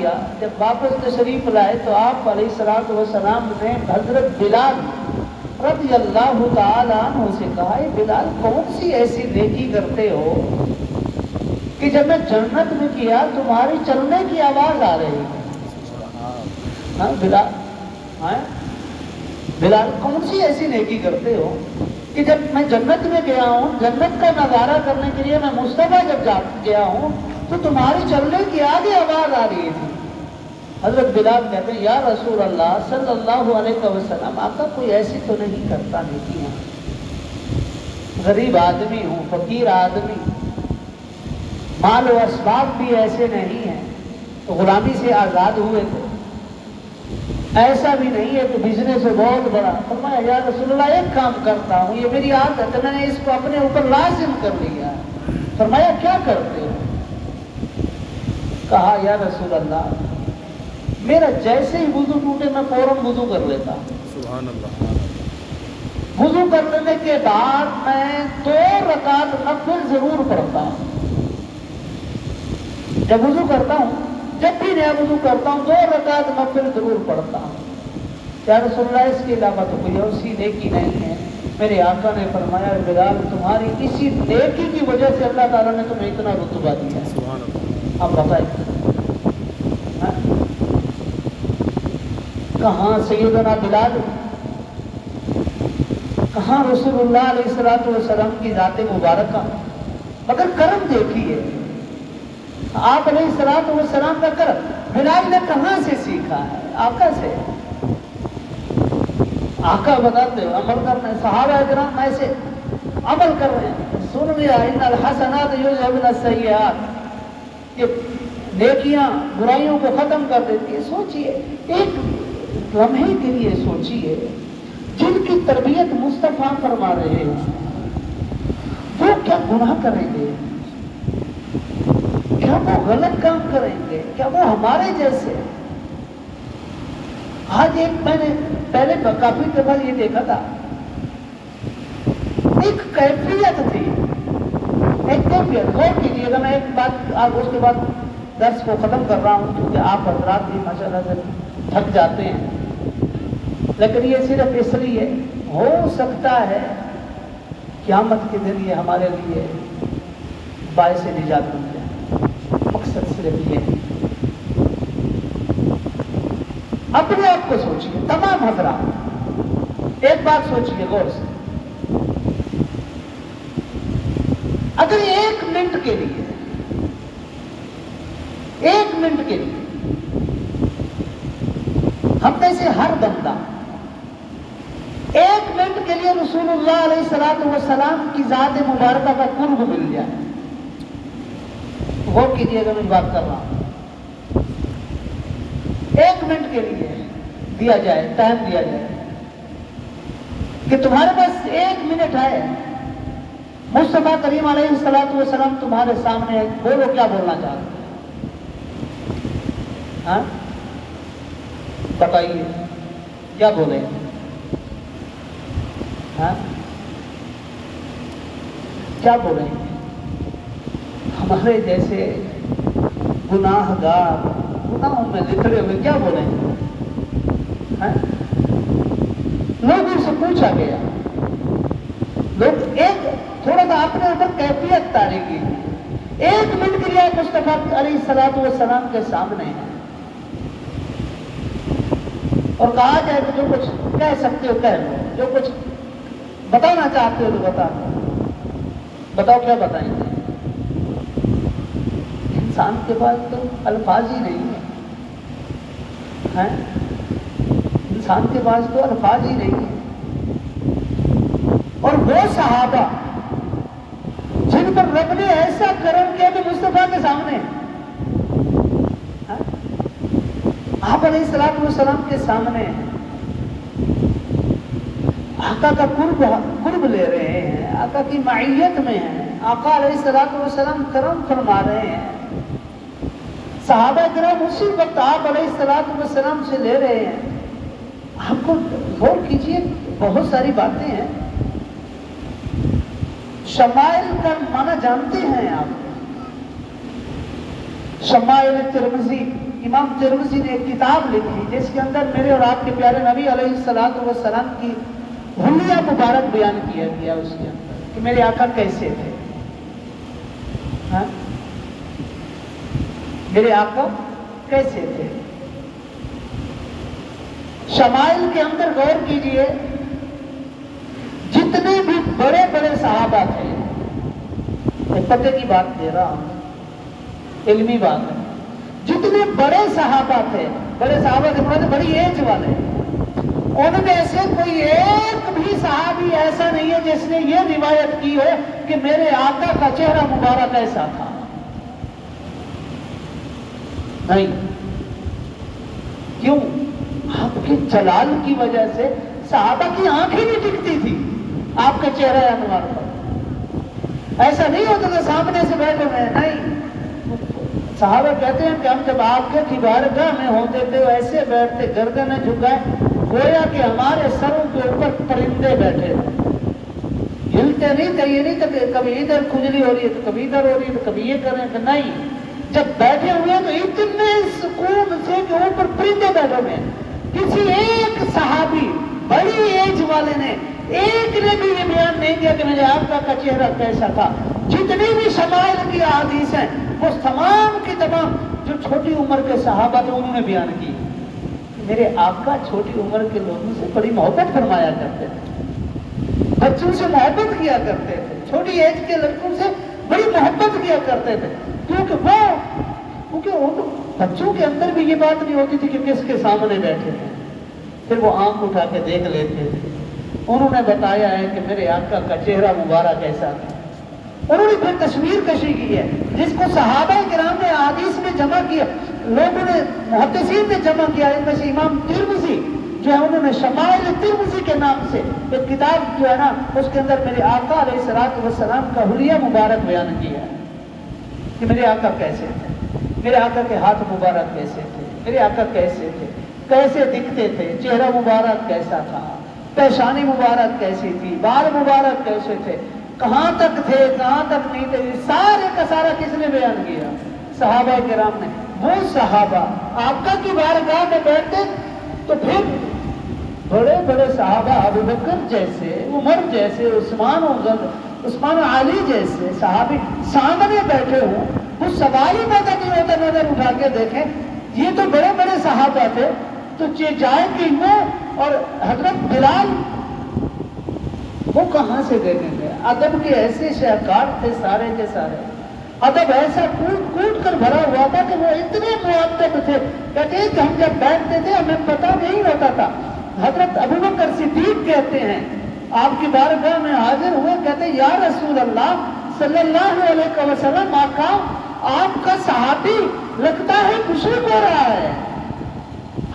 کیا، جب واپس تشریف لائے تو آپ علیہ الصلوۃ والسلام نے حضرت بلال رضی اللہ تعالیٰ عنہ سے کہا، اے بلال کون سی ایسی نیکی کرتے ہو کہ جب میں جنت میں کیا تمہاری چلنے کی آواز آ رہی ہے؟ بلال کون سی ایسی نیکی کرتے ہو کہ جب میں جنت میں گیا ہوں، جنت کا نظارہ کرنے کے لیے میں مصطفیٰ جب گیا ہوں تو تمہاری چلنے کی آگے آواز آ رہی تھی۔ حضرت بلال کہتے ہیں، یا رسول اللہ صلی اللہ علیہ وسلم، آقا کوئی ایسی تو نہیں کرتا نیکیاں، غریب آدمی ہوں، فقیر آدمی، مال و اسباب بھی ایسے نہیں ہیں، تو غلامی سے آزاد ہوئے تھے، ایسا بھی نہیں ہے کہ بزنس ہے بہت بڑا۔ فرمایا یا رسول اللہ ایک کام کرتا ہوں، یہ میری عادت ہے، میں نے اس کو اپنے اوپر لازم کر لیا ہے۔ فرمایا کیا کرتے ہو؟ کہا یا رسول اللہ میرا جیسے ہی وضو ٹوٹے میں فوراً وضو کر لیتا ہوں، سبحان اللہ، وضو کر لینے کے بعد میں 2 رکعت نفل ضرور پڑھتا ہوں۔ جب وضو کرتا ہوں، جب بھی نیا وضو کرتا ہوں 2 رکعت نفل ضرور پڑھتا ہوں۔ یا رسول اللہ اس کے علاوہ تو کوئی ایسی نیکی نہیں ہے۔ میرے آقا نے فرمایا بلال تمہاری اسی نیکی کی وجہ سے اللہ تعالیٰ نے تمہیں اتنا رتبہ دیا ہے۔ سبحان اللہ، اب بتائیے کہاں سیدنا بلال، کہاں رسول اللہ علیہ الصلوۃ والسلام کی ذات مبارکہ، مگر کرم دیکھیے آپ علیہ الصلوۃ والسلام کا کرم بلال نے کہاں سے سیکھا ہے؟ آقا سے۔ آقا بتاتے ہو عمل کرنا ہے، صحابہ کرام ایسے عمل کر رہے ہیں، سن لیا ان الحسنات یذهبن السیئات، کہ نیکیاں برائیوں کو ختم کر دیتی ہے۔ سوچئے ایک لمحے کے لیے سوچئے، جن کی تربیت مصطفیٰ فرما رہے ہیں وہ کیا گناہ کریں گے؟ کیا وہ غلط کام کریں گے؟ کیا وہ ہمارے جیسے؟ آج ایک میں نے پہلے کافی دفعہ یہ دیکھا تھا، ایک کیفیت تھی، ایک کیفیت، غور کیجیے گا، میں ایک بات آپ اس کے بعد درس کو ختم کر رہا ہوں کیونکہ آپ حضرات بھی ماشاءاللہ سے تھک جاتے ہیں، لیکن یہ صرف اس لیے ہو سکتا ہے قیامت کے دن یہ ہمارے لیے باعث نجات بن جائے، مقصد صرف یہ ہے۔ اپنے آپ کو سوچیے، تمام حضرات ایک بات سوچیے غور سے، اگر 1 منٹ کے لیے 1 منٹ کے لیے ہم میں سے ہر بندہ 1 منٹ کے لیے رسول اللہ علیہ الصلوۃ والسلام کی ذات مبارکہ کا قرب مل جائے، غور کیجیے گا میں بات کر رہا ہوں، 1 منٹ کے لیے دیا جائے، ٹائم دیا جائے کہ تمہارے پاس 1 منٹ ہے، مصطفیٰ کریم علیہ الصلوۃ والسلام تمہارے سامنے ہے، بولو کیا بولنا چاہتے ہاں؟ بتائیے کیا بولیں؟ ہاں کیا بولیں گے؟ ہمارے جیسے گناہ گار گناہوں میں لتڑے ہوئے کیا بولیں گے؟ لوگوں سے پوچھا گیا، لوگ ایک تھوڑا سا اپنے اوپر کیفیت تاری کی، 1 منٹ کے لیے مصطفیٰ علیہ الصلوۃ والسلام کے سامنے ہیں اور کہا جائے کہ جو کچھ کہہ سکتے ہو کہہ لو، جو کچھ بتانا چاہتے ہو تو بتاؤ کیا بتائیں گے؟ انسان کے پاس تو الفاظ ہی نہیں ہے، انسان کے پاس تو الفاظ ہی نہیں ہے۔ اور وہ صحابہ جن پر رب نے ایسا کرم کیا کہ مصطفیٰ کے سامنے آپ علیہ الصلوۃ والسلام کے سامنے آقا کا قرب لے رہے ہیں، آقا کی معیت میں ہیں، آقا علیہ الصلوۃ والسلام کرم فرما رہے ہیں، صحابہ کرام اسی وقت آپ علیہ الصلوۃ والسلام سے لے رہے ہیں۔ آپ کو غور کیجیے، بہت ساری باتیں ہیں، شمائل کا معنی جانتے ہیں آپ؟ شمائل ترمذی امام ترمذی نے ایک کتاب لکھی جس کے اندر میرے اور آپ کے پیارے نبی علیہ الصلوۃ والسلام کی حلیہ مبارک بیان کیا گیا اس کے اندر کہ میرے آقا کیسے تھے. میرے آقا کیسے تھے. شمائل کے اندر غور کیجئے، جتنے بھی بڑے بڑے صحابہ تھے، ایک پتے کی بات دے رہا ہوں، علمی بات ہے، جتنے بڑے صحابہ تھے، بڑے صحابہ کے مراد بڑی ایج والے، ان میں سے کوئی ایک بھی صحابی ایسا نہیں ہے جس نے یہ روایت کی ہو کہ میرے آقا کا چہرہ مبارک ایسا تھا. نہیں. کیوں؟ آپ کے جلال کی وجہ سے صحابہ کی آنکھیں نہیں ٹکتی تھی آپ کا چہرہ انوار پر. ایسا نہیں ہوتا کہ سامنے سے بیٹھے ہوئے. نہیں، صحابہ کہتے ہیں کہ ہم جب آپ کے بارگاہ میں ہوتے تھے ایسے بیٹھتے، گردنیں جھکائے، گویا کہ ہمارے سروں کے اوپر پرندے بیٹھے، ہلتے نہیں تھے. یہ نہیں تھا کہ کبھی ادھر کھجلی ہو رہی ہے تو کبھی ادھر ہو رہی ہے تو کبھی یہ کر رہے ہیں. نہیں، جب بیٹھے ہوئے تو اتنے سکون سے کہ اوپر پرندے بیٹھے ہوئے. کسی ایک صحابی بڑی ایج والے نے ایک نے بھی یہ بیان نہیں کیا کہ میرے آقا کا چہرہ کیسا تھا. جتنی بھی شمائل کی احادیث ہیں وہ تمام کی تمام جو چھوٹی عمر کے صحابہ تھے انہوں نے بیان کی. میرے آقا چھوٹی عمر کے لوگوں سے بڑی محبت فرمایا کرتے تھے، بچوں سے محبت کیا کرتے تھے، چھوٹی ایج کے لڑکوں سے بڑی محبت کیا کرتے تھے. کیونکہ وہ بچوں کے اندر بھی یہ بات نہیں ہوتی تھی کہ کس کے سامنے بیٹھے ہیں، پھر وہ آنکھ اٹھا کے دیکھ لیتے تھے. انہوں نے بتایا ہے کہ میرے آقا کا چہرہ مبارک ایسا تھا. انہوں نے پھر تصویر کشی کی ہے جس کو صحابہ کرام نے احادیث میں جمع کیا، لوگوں نے محدثین نے جمع کیا. ان میں سے امام ترمذی جو ہے انہوں نے شمائل ترمذی کے نام سے ایک کتاب جو ہے نا اس کے اندر میرے آقا علیہ الصلوۃ والسلام کا حلیہ مبارک بیان کیا ہے کہ میرے آقا کیسے تھے، میرے آقا کے ہاتھ مبارک کیسے تھے، میرے آقا کیسے تھے، کیسے دکھتے تھے، چہرہ مبارک کیسا تھا، پیشانی مبارک کیسی تھی، بال مبارک کیسے تھے، کہاں تک تھے کہاں تک نہیں تھے. سارے کا سارا کس نے بیان کیا؟ صحابہ کرام نے. وہ صحابہ آقا کی بارگاہ میں بیٹھتے تو پھر بڑے بڑے صحابہ ابو بکر جیسے، عمر جیسے، عثمان علی جیسے صحابی سامنے بیٹھے ہوں، وہ سوال ہی پیدا نہیں ہوتا. نظر اٹھا کے دیکھیں یہ تو بڑے بڑے صحابہ تھے تو جائیں کہ وہ اور حضرت بلال وہ کہاں سے دیکھیں گے؟ ادب کے ایسے شاہکار تھے سارے کے سارے، ادب ایسا کوٹ کوٹ کر بھرا ہوا تھا کہ وہ اتنے مؤدب تھے. کہتے ہیں کہ ہم جب بیٹھتے تھے ہمیں پتہ نہیں ہوتا تھا. حضرت ابوبکر صدیق کہتے ہیں آپ کی بارگاہ میں حاضر ہوئے، کہتے ہیں یا رسول اللہ صلی اللہ علیہ وسلم، آقا آپ کا صحابی لگتا ہے مشرک ہو رہا ہے.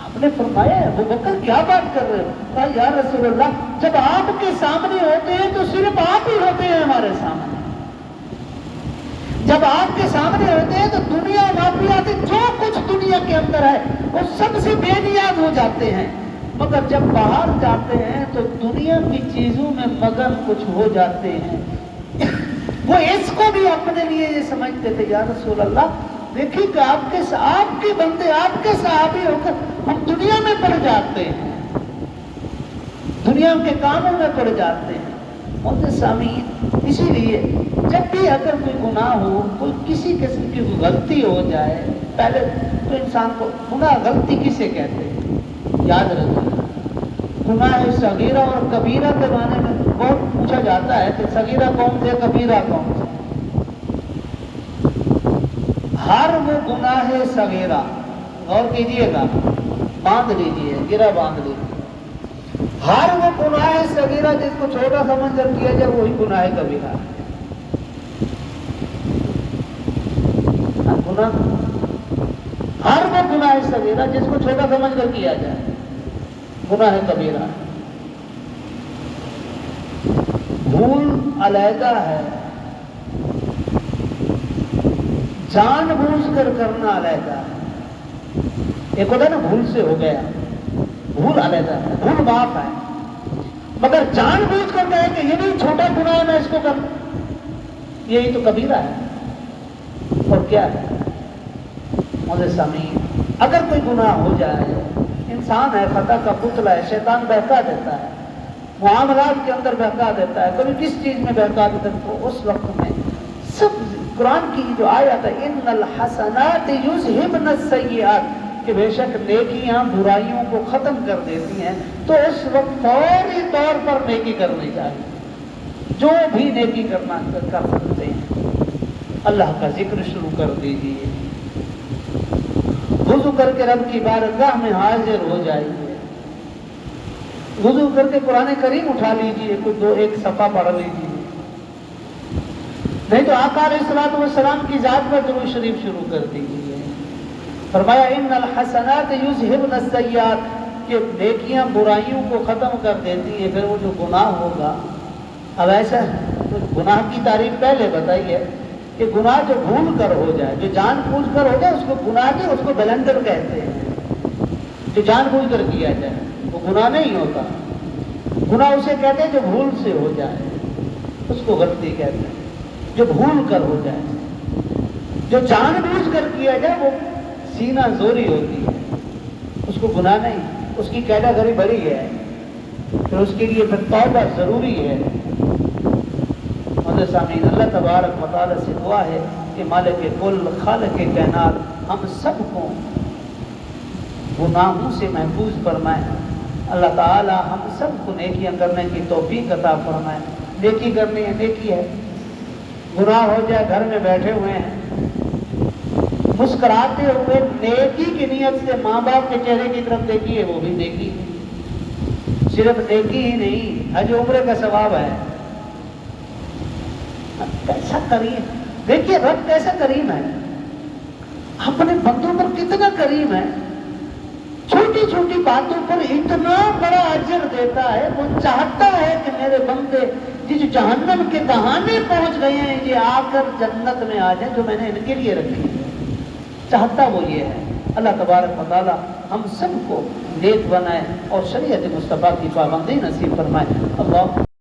آپ نے فرمایا ابو بکر کیا بات کر رہے ہو؟ کہا یا رسول اللہ جب آپ کے سامنے ہوتے ہیں تو صرف آپ ہی ہوتے ہیں ہمارے سامنے. جب آپ کے سامنے ہوتے ہیں تو دنیا مافیات جو کچھ دنیا کے اندر ہے وہ سب سے بے نیاز ہو جاتے ہیں، مگر جب باہر جاتے ہیں تو دنیا کی چیزوں میں مگن کچھ ہو جاتے ہیں. وہ اس کو بھی اپنے لیے یہ سمجھتے تھے یا رسول اللہ دیکھیے کہ آپ کے بندے، آپ کے صحابی ہو کر ہم دنیا میں پڑ جاتے ہیں، دنیا کے کاموں میں پڑ جاتے ہیں. سامعین، اسی لیے جب بھی اگر کوئی گناہ ہو، کوئی کسی قسم کی غلطی ہو جائے، پہلے تو انسان کو گناہ غلطی کسے کہتے ہیں یاد رکھیں. گناہ صغیرہ اور کبیرہ کے بارے میں بہت پوچھا جاتا ہے کہ صغیرہ کون سے، کبیرہ کون سے. ہر وہ گناہ صغیرہ، غور کیجئے گا، باندھ لیجئے، گرہ باندھ لیجئے، ہر وہ گناہ صغیرہ جس کو چھوٹا سمجھ کر کیا جائے وہی گناہ کبیرہ ہے. ہر وہ گناہ صغیرہ جس کو چھوٹا سمجھ کر کیا جائے گناہ کبیرہ ہے. بھول علیحدہ ہے، جان بوجھ کر کرنا علیحدہ ہے. ایک ہوتا ہے نا بھول سے ہو گیا، بھول علیحدہ ہے، بھول معاف ہے، مگر جان بوجھ کر کہے کہ یہ نہیں چھوٹا گناہ ہے میں اس کو کروں، یہی تو کبیرہ ہے. اور کیا ہے؟ مولانا سامعین، اگر کوئی گناہ ہو جائے، انسان ہے، خطا کا پتلا ہے، شیطان بہکا دیتا ہے، معاملات کے اندر بہکا دیتا ہے، کبھی کس چیز میں بہکا دیتا ہے، تو اس وقت میں سب قرآن کی جو آیت ہے ان الحسنات یذہبن السیئات، کہ بے شک نیکیاں برائیوں کو ختم کر دیتی ہیں، تو اس وقت فوری طور پر نیکی کرنی چاہیے، جو بھی نیکی کرنا کر سکتے ہیں، اللہ کا ذکر شروع کر دیجیے، وضو کر کے رب کی بارگاہ میں حاضر ہو جائیے، وضو کر کے قرآن کریم اٹھا لیجیے، کوئی ایک صفحہ پڑھ لیجیے، نہیں تو آقا علیہ الصلوۃ والسلام کی ذات پر درود شریف شروع کر دیجیے۔ فرمایا ان الحسنات یذہبن السیئات، کہ نیکیاں برائیوں کو ختم کر دیتی ہیں، پھر وہ جو گناہ ہوگا، اب ایسا گناہ کی تعریف پہلے بتائی ہے کہ گناہ جو بھول کر ہو جائے، جو جان بوجھ کر ہو جائے اس کو گناہ نہیں، اس کو بلندر کہتے ہیں، جو جان بوجھ کر کیا جائے وہ گناہ نہیں ہوتا، گناہ اسے کہتے ہیں جو بھول سے ہو جائے، اس کو غلطی کہتے ہیں، جو بھول کر ہو جائے، جو جان بوجھ کر کیا جائے وہ سینہ زوری ہوتی ہے، اس کو گناہ نہیں، اس کی کیٹیگری بڑی ہے، پھر اس کے لیے پھر توبہ ضروری ہے۔ سامعین، اللہ تبارک و تعالی سے دعا ہے کہ مالک کل خالق کائنات ہم سب کو گناہوں سے محفوظ فرمائے، اللہ تعالی ہم سب کو نیکیاں کرنے کی توفیق عطا فرمائے۔ نیکی کرنی ہے، نیکی ہے، گناہ ہو جائے، گھر میں بیٹھے ہوئے ہیں مسکراتے ہوئے نیکی کی نیت سے ماں باپ کے چہرے کی طرف دیکھیے، وہ بھی نیکی، صرف نیکی ہی نہیں، حج عمرے کا ثواب ہے۔ کیسا کریم، دیکھیے رب کیسا کریم ہے، اپنے بندوں پر کتنا کریم ہے، چھوٹی چھوٹی باتوں پر اتنا بڑا اجر دیتا ہے۔ وہ چاہتا ہے کہ میرے بندے جو جہنم کے بہانے پہنچ گئے ہیں یہ آ کر جنت میں آ جائیں جو میں نے ان کے لیے رکھی ہے، چاہتا وہ یہ ہے۔ اللہ تبارک و تعالی ہم سب کو نیک بنائے اور شریعت مصطفیٰ کی پابندی نصیب فرمائے۔ اللہ